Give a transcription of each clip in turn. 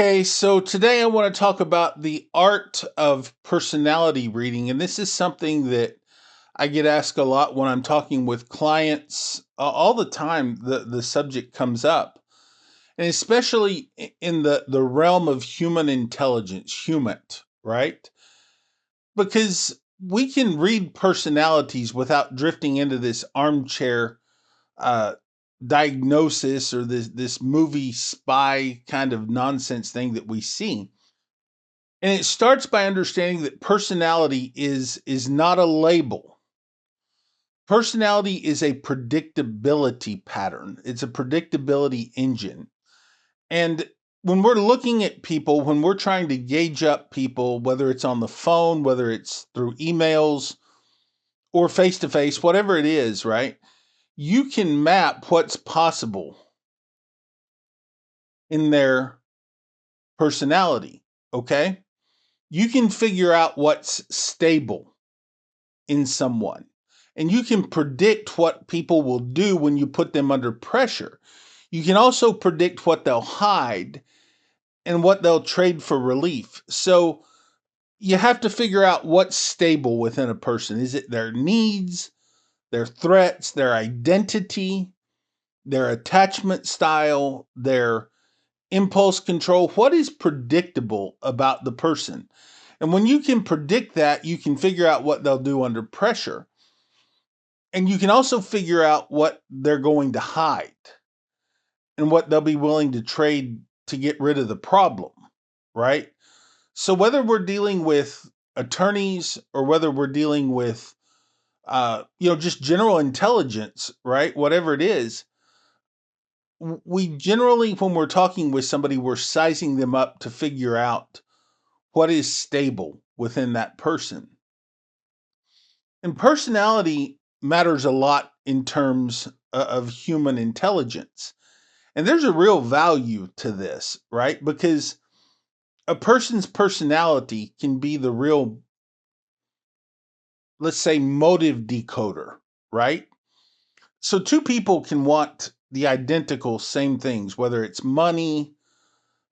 Okay, so today I want to talk about the art of personality reading. And this is something that I get asked a lot when I'm talking with clients. All the time, the subject comes up. And especially in the realm of human intelligence, HUMINT, right? Because we can read personalities without drifting into this armchair uh, diagnosis or this movie spy kind of nonsense thing that we see. And it starts by understanding that personality is not a label. Personality is a predictability pattern. It's a predictability engine. And when we're looking at people, when we're trying to gauge up people, whether it's on the phone, whether it's through emails or face to face, whatever it is, right? You can map what's possible in their personality, okay? You can figure out what's stable in someone. And you can predict what people will do when you put them under pressure. You can also predict what they'll hide and what they'll trade for relief. So you have to figure out what's stable within a person. Is it their needs, their threats, their identity, their attachment style, their impulse control? What is predictable about the person? And when you can predict that, you can figure out what they'll do under pressure. And you can also figure out what they're going to hide and what they'll be willing to trade to get rid of the problem, right? So whether we're dealing with attorneys or whether we're dealing with just general intelligence, right? Whatever it is, we generally, when we're talking with somebody, we're sizing them up to figure out what is stable within that person. And personality matters a lot in terms of human intelligence. And there's a real value to this, right? Because a person's personality can be the real, let's say, motive decoder, right? So two people can want the identical same things, whether it's money,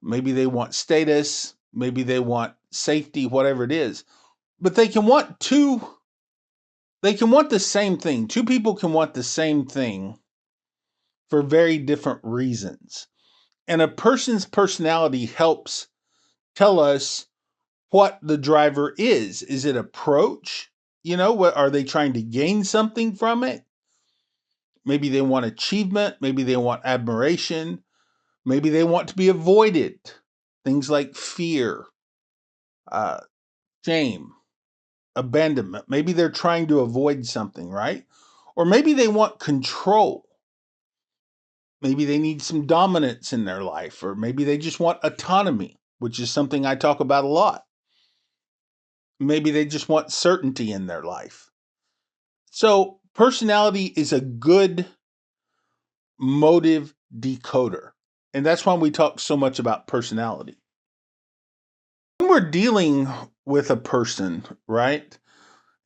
maybe they want status, maybe they want safety, whatever it is. But they can want the same thing. Two people can want the same thing for very different reasons. And a person's personality helps tell us what the driver is. Is it approach? What are they trying to gain something from it? Maybe they want achievement, maybe they want admiration, maybe they want to be avoided. Things like fear, uh, shame, abandonment. Maybe they're trying to avoid something, right? Or maybe they want control. Maybe they need some dominance in their life, or maybe they just want autonomy, which is something I talk about a lot. Maybe they just want certainty in their life. So, personality is a good motive decoder. And that's why we talk so much about personality. When we're dealing with a person, right,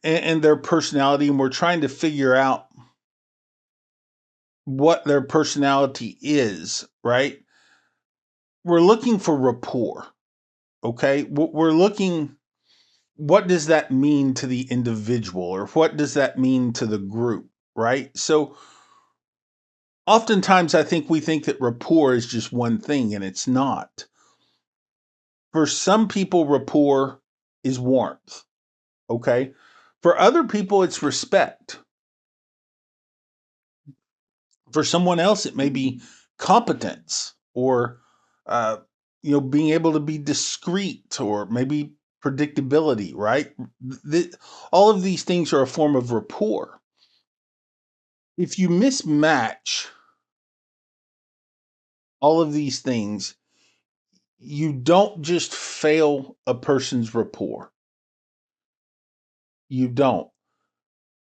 and their personality, and we're trying to figure out what their personality is, right, we're looking for rapport. Okay. We're looking, what does that mean to the individual, or what does that mean to the group, right? So, oftentimes I think we think that rapport is just one thing, and it's not. For some people, rapport is warmth. Okay. For other people, it's respect. For someone else, it may be competence, or, uh, being able to be discreet, or maybe predictability, right? All of these things are a form of rapport. If you mismatch all of these things, you don't just fail a person's rapport. You don't.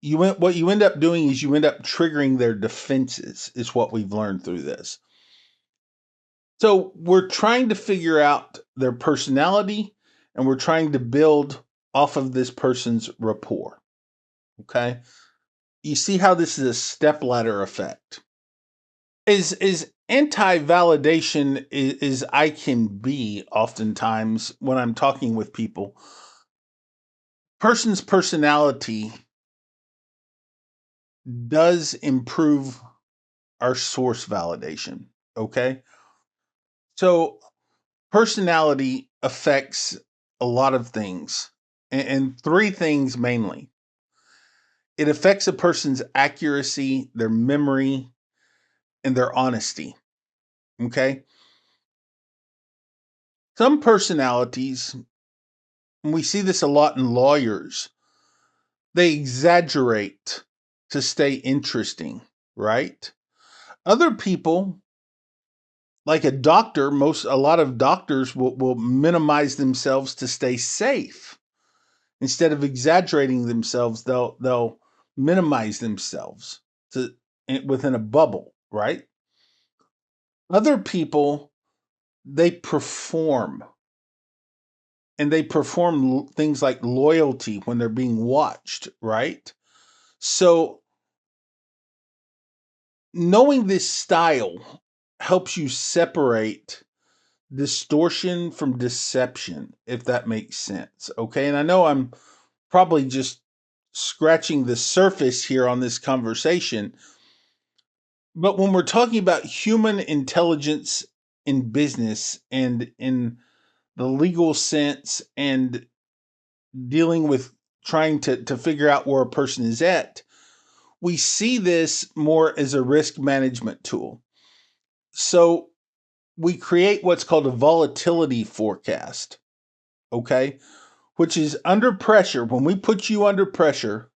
What you end up doing is you end up triggering their defenses, is what we've learned through this. So we're trying to figure out their personality, and we're trying to build off of this person's rapport. Okay. You see how this is a step ladder effect. Is Anti-validation is I can be oftentimes when I'm talking with people. Person's personality does improve our source validation. Okay. So personality affects a lot of things, and three things mainly. It affects a person's accuracy, their memory, and their honesty. Okay. Some personalities, and we see this a lot in lawyers, they exaggerate to stay interesting, right? Other people, like a lot of doctors will minimize themselves to stay safe. Instead of exaggerating themselves, they'll minimize themselves to within a bubble, right? Other people, they perform, and they perform things like loyalty when they're being watched, right? So knowing this style helps you separate distortion from deception, if that makes sense. Okay. And I know I'm probably just scratching the surface here on this conversation, but when we're talking about human intelligence in business and in the legal sense and dealing with trying to figure out where a person is at, we see this more as a risk management tool. So we create what's called a volatility forecast, okay? Which is under pressure. When we put you under pressure,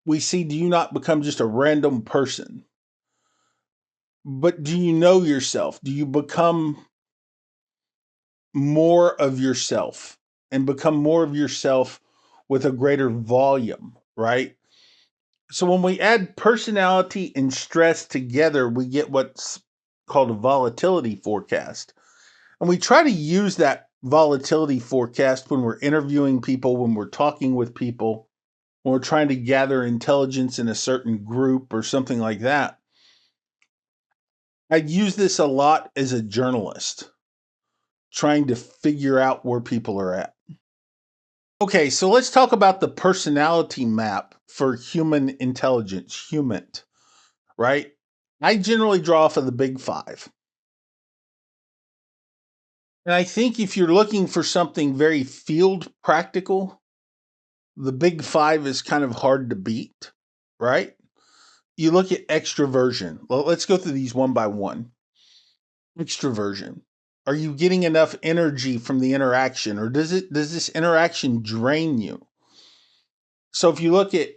we see, do you not become just a random person? But do you know yourself? Do you become more of yourself and become more of yourself with a greater volume, right? So when we add personality and stress together, we get what's called a volatility forecast. And we try to use that volatility forecast when we're interviewing people, when we're talking with people, when we're trying to gather intelligence in a certain group or something like that. I use this a lot as a journalist, trying to figure out where people are at. Okay, so let's talk about the personality map for human intelligence, HUMINT, right? I generally draw off of the big five. And I think if you're looking for something very field practical, the big five is kind of hard to beat, right? You look at extroversion. Well, let's go through these one by one. Extroversion. Are you getting enough energy from the interaction, or does this interaction drain you? So if you look at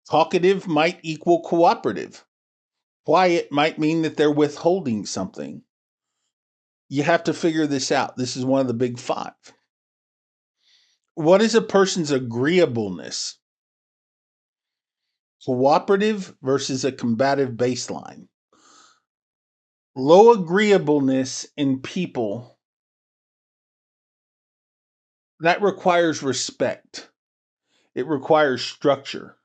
talkative might equal cooperative. Quiet might mean that they're withholding something. You have to figure this out. This is one of the big five. What is a person's agreeableness? Cooperative versus a combative baseline. Low agreeableness in people, that requires respect. It requires structure,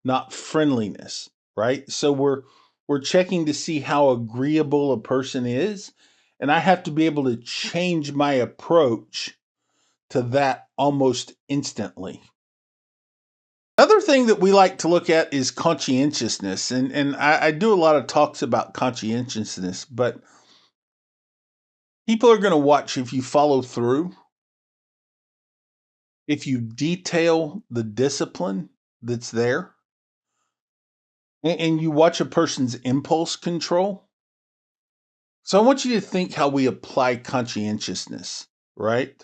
not friendliness, right? So we're checking to see how agreeable a person is, and I have to be able to change my approach to that almost instantly. Another thing that we like to look at is conscientiousness, and I do a lot of talks about conscientiousness, but people are going to watch if you follow through, if you detail the discipline that's there, and you watch a person's impulse control. So I want you to think how we apply conscientiousness, right?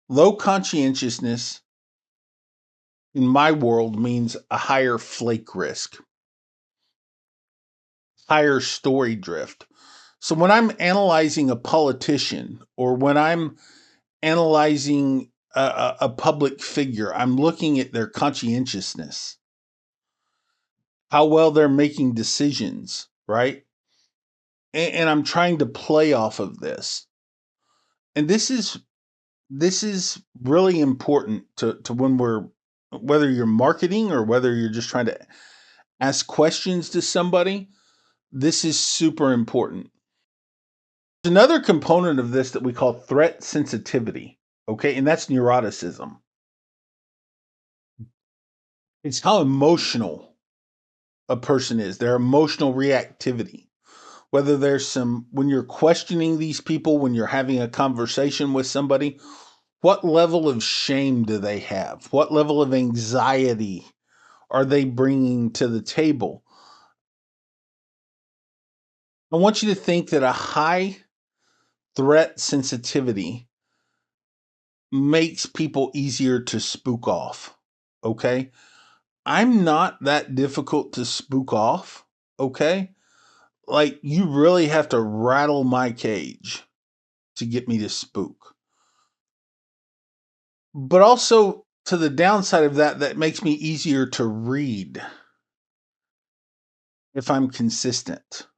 Low conscientiousness in my world means a higher flake risk, higher story drift. So when I'm analyzing a politician or when I'm analyzing a public figure, I'm looking at their conscientiousness, how well they're making decisions, right? And I'm trying to play off of this. And this is really important to when we're, whether you're marketing or whether you're just trying to ask questions to somebody. This is super important. There's another component of this that we call threat sensitivity. Okay. And that's neuroticism. It's how emotional a person is, their emotional reactivity. Whether there's when you're questioning these people, when you're having a conversation with somebody, what level of shame do they have? What level of anxiety are they bringing to the table? I want you to think that a high threat sensitivity makes people easier to spook off. Okay. I'm not that difficult to spook off. Okay. Like, you really have to rattle my cage to get me to spook. But also, to the downside of that, that makes me easier to read if I'm consistent.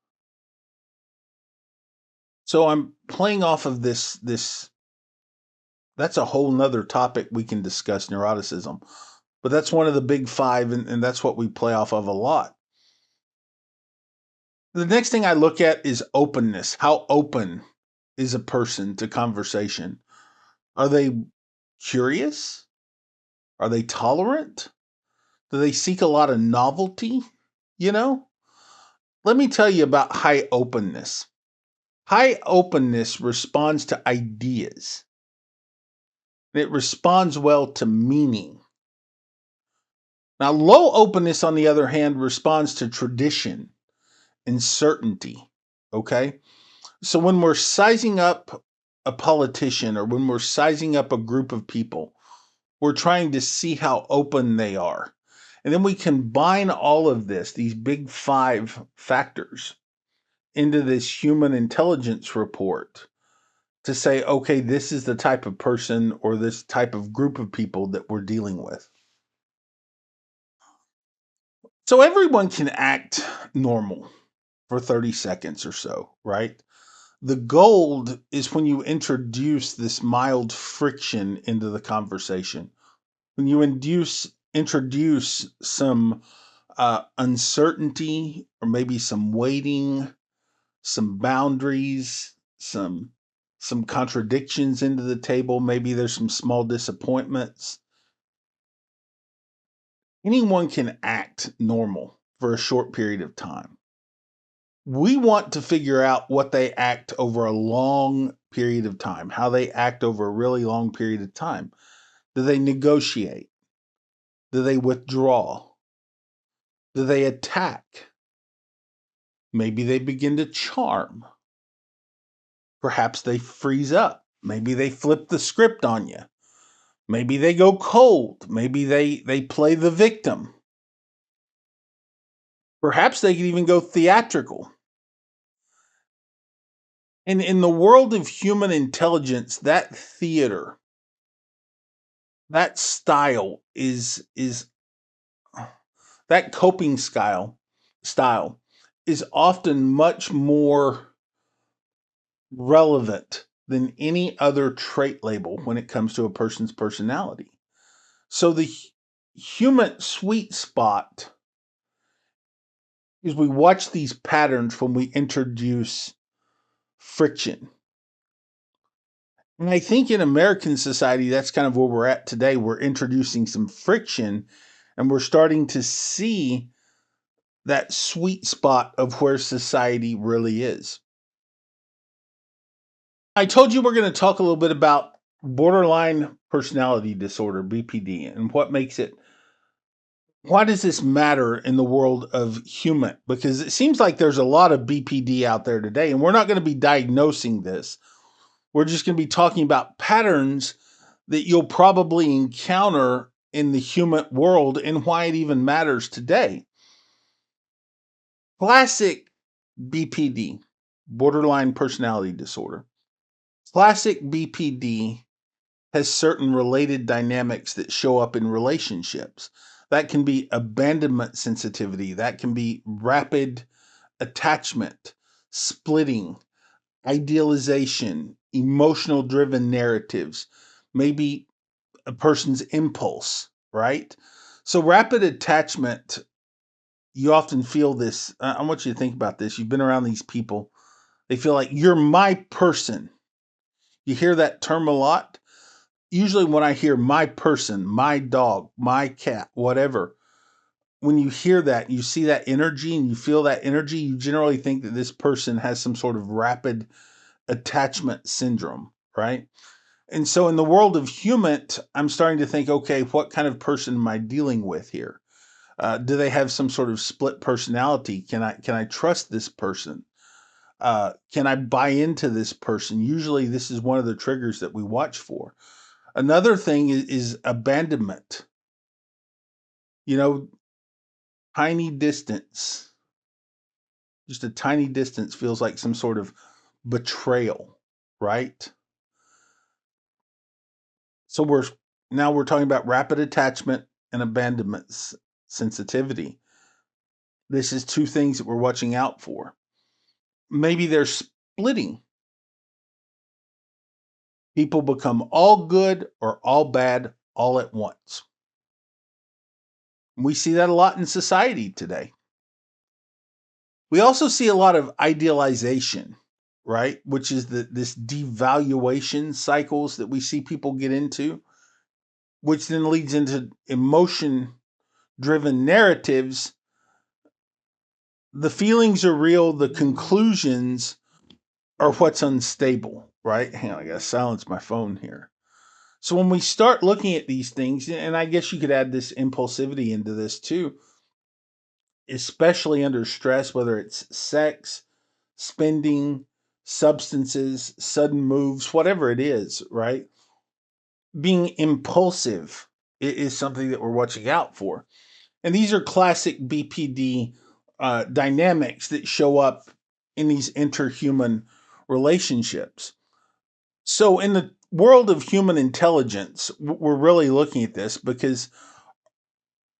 So I'm playing off of this that's a whole nother topic we can discuss, neuroticism. But that's one of the big five, and that's what we play off of a lot. The next thing I look at is openness. How open is a person to conversation? Are they curious? Are they tolerant? Do they seek a lot of novelty? You know? Let me tell you about high openness. High openness responds to ideas. It responds well to meaning. Now, low openness, on the other hand, responds to tradition and certainty. Okay? So when we're sizing up a politician or when we're sizing up a group of people, we're trying to see how open they are. And then we combine all of this, these big five factors, into this human intelligence report to say, okay, this is the type of person or this type of group of people that we're dealing with. So everyone can act normal for 30 seconds or so, right? The gold is when you introduce this mild friction into the conversation. When you introduce some uncertainty or maybe some waiting, some boundaries, some contradictions into the table, maybe there's some small disappointments. Anyone can act normal for a short period of time. We want to figure out what they act over a long period of time, how they act over a really long period of time. Do they negotiate? Do they withdraw? Do they attack? Maybe they begin to charm. Perhaps they freeze up. Maybe they flip the script on you. Maybe they go cold. Maybe they play the victim. Perhaps they could even go theatrical. And in the world of human intelligence, that theater, that style is that coping style is often much more relevant than any other trait label when it comes to a person's personality. So the human sweet spot is we watch these patterns when we introduce friction. And I think in American society, that's kind of where we're at today. We're introducing some friction and we're starting to see that sweet spot of where society really is. I told you we're going to talk a little bit about borderline personality disorder, BPD, and what makes it. Why does this matter in the world of HUMINT? Because it seems like there's a lot of BPD out there today, and we're not going to be diagnosing this. We're just going to be talking about patterns that you'll probably encounter in the HUMINT world and why it even matters today. Classic BPD, borderline personality disorder. Classic BPD has certain related dynamics that show up in relationships. That can be abandonment sensitivity, that can be rapid attachment, splitting, idealization, emotional driven narratives, maybe a person's impulse, right? So, rapid attachment you often feel this. I want you to think about this. You've been around these people. They feel like you're my person. You hear that term a lot. Usually, when I hear my person, my dog, my cat, whatever, when you hear that, you see that energy and you feel that energy, you generally think that this person has some sort of rapid attachment syndrome, right? And so in the world of HUMINT, I'm starting to think, okay, what kind of person am I dealing with here? Do they have some sort of split personality? Can I trust this person? Can I buy into this person? Usually, this is one of the triggers that we watch for. Another thing is abandonment. You know, tiny distance, just a tiny distance feels like some sort of betrayal, right? So we're talking about rapid attachment and abandonment sensitivity. This is two things that we're watching out for. Maybe they're splitting. People become all good or all bad all at once. We see that a lot in society today. We also see a lot of idealization, right? Which is this devaluation cycles that we see people get into, which then leads into emotion driven narratives. The feelings are real, the conclusions are what's unstable, right? Hang on, I gotta silence my phone here. So when we start looking at these things, and I guess you could add this impulsivity into this too, especially under stress, whether it's sex, spending, substances, sudden moves, whatever it is, right? Being impulsive is something that we're watching out for. And these are classic BPD dynamics that show up in these interhuman relationships. So, in the world of human intelligence, we're really looking at this because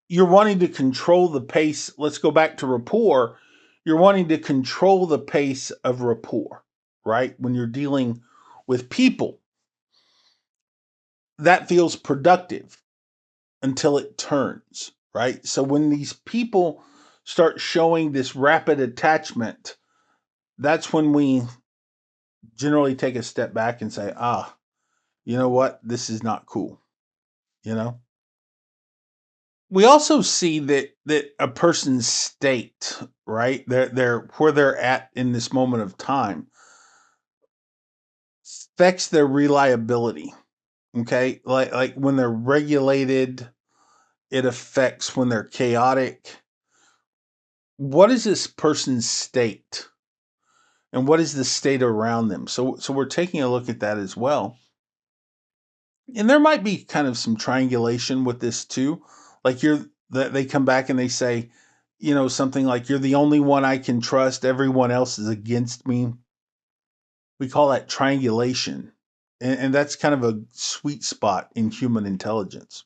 you're wanting to control the pace. Let's go back to rapport. You're wanting to control the pace of rapport, right? When you're dealing with people, that feels productive until it turns, right? So when these people start showing this rapid attachment, that's when we generally take a step back and say, you know what? This is not cool, you know? We also see that a person's state, right? They're where they're at in this moment of time affects their reliability. Okay. Like when they're regulated, it affects when they're chaotic. What is this person's state? And what is the state around them? So we're taking a look at that as well. And there might be kind of some triangulation with this too. Like they come back and they say, something like you're the only one I can trust, everyone else is against me. We call that triangulation. And that's kind of a sweet spot in human intelligence.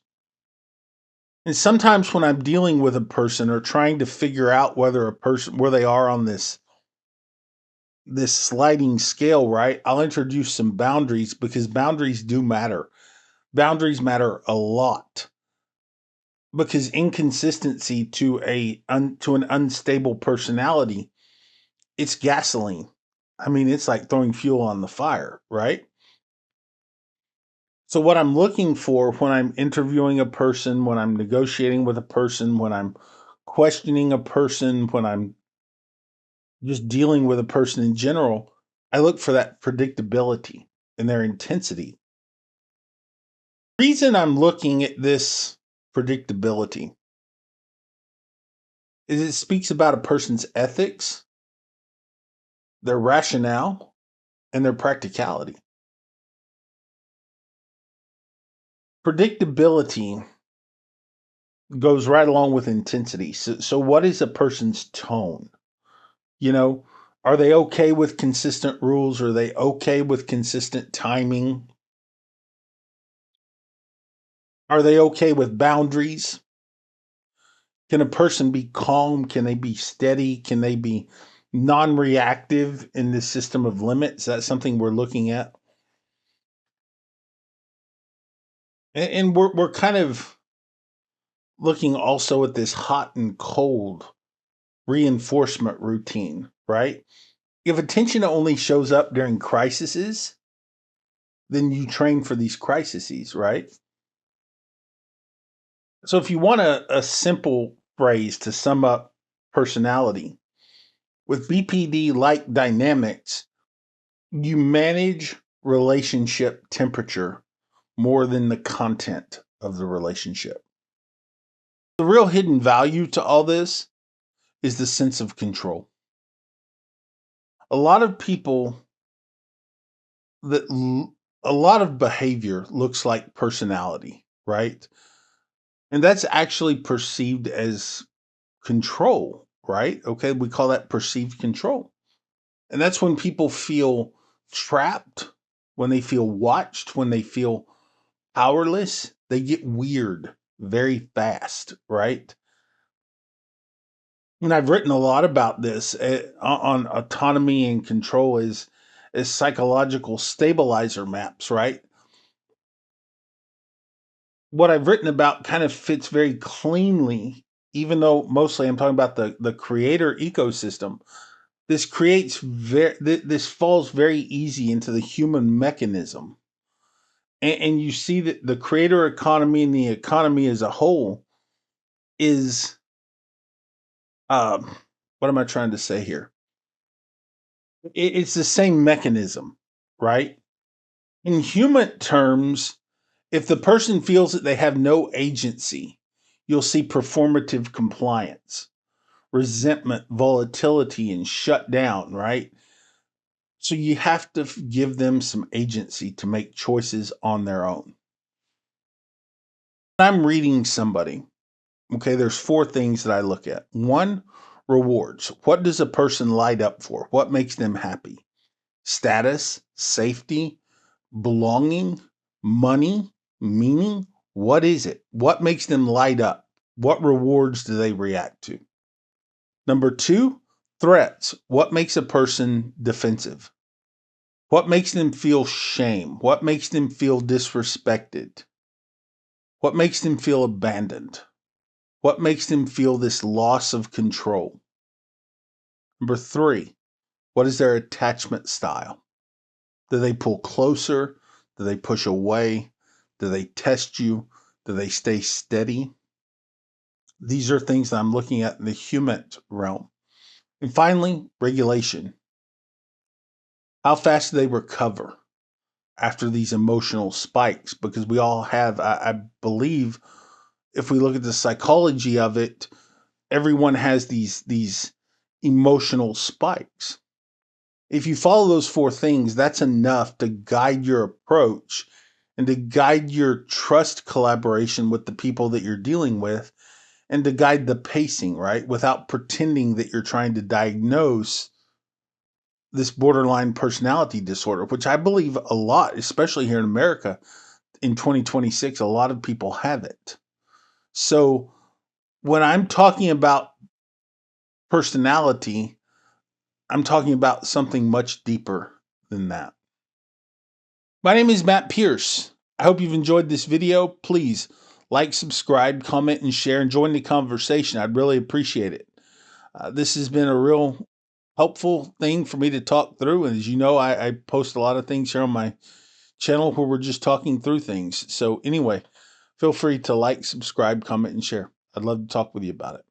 And sometimes when I'm dealing with a person or trying to figure out whether a person where they are on this sliding scale, right? I'll introduce some boundaries because boundaries do matter. Boundaries matter a lot because inconsistency to an unstable personality, it's gasoline. I mean, it's like throwing fuel on the fire, right? So what I'm looking for when I'm interviewing a person, when I'm negotiating with a person, when I'm questioning a person, when I'm just dealing with a person in general, I look for that predictability and their intensity. Reason I'm looking at this predictability is it speaks about a person's ethics, their rationale, and their practicality. Predictability goes right along with intensity. So what is a person's tone? You know, are they okay with consistent rules? Are they okay with consistent timing? Are they okay with boundaries? Can a person be calm? Can they be steady? Can they be non reactive in this system of limits? That's something we're looking at. And we're kind of looking also at this hot and cold. reinforcement routine, right? If attention only shows up during crises, then you train for these crises, right? So if you want a simple phrase to sum up personality, with BPD like dynamics, you manage relationship temperature more than the content of the relationship. The real hidden value to all this is the sense of control. A lot of people a lot of behavior looks like personality, right? And that's actually perceived as control, right? Okay, we call that perceived control. And that's when people feel trapped, when they feel watched, when they feel powerless, they get weird very fast, right? And I've written a lot about this on autonomy and control as psychological stabilizer maps, right? What I've written about kind of fits very cleanly, even though mostly I'm talking about the creator ecosystem. This this falls very easy into the human mechanism, and you see that the creator economy and the economy as a whole is um, what am I trying to say here? It's the same mechanism, right? In human terms, if the person feels that they have no agency, you'll see performative compliance, resentment, volatility, and shut down, right? So you have to give them some agency to make choices on their own. I'm reading somebody. Okay, there's four things that I look at. One, rewards. What does a person light up for? What makes them happy? Status, safety, belonging, money, meaning. What is it? What makes them light up? What rewards do they react to? Number two, threats. What makes a person defensive? What makes them feel shame? What makes them feel disrespected? What makes them feel abandoned? What makes them feel this loss of control? Number three, what is their attachment style? Do they pull closer? Do they push away? Do they test you? Do they stay steady? These are things that I'm looking at in the human realm. And finally, regulation. How fast do they recover after these emotional spikes? Because we all have, I believe, if we look at the psychology of it, everyone has these emotional spikes. If you follow those four things, that's enough to guide your approach and to guide your trust collaboration with the people that you're dealing with and to guide the pacing, right? Without pretending that you're trying to diagnose this borderline personality disorder, which I believe a lot, especially here in America in 2026, a lot of people have it. So when I'm talking about personality, I'm talking about something much deeper than that. My name is Matt Pierce. I hope you've enjoyed this video. Please like, subscribe, comment, and share, and join the conversation. I'd really appreciate it. This has been a real helpful thing for me to talk through. And as you know, I post a lot of things here on my channel where we're just talking through things. So anyway, feel free to like, subscribe, comment, and share. I'd love to talk with you about it.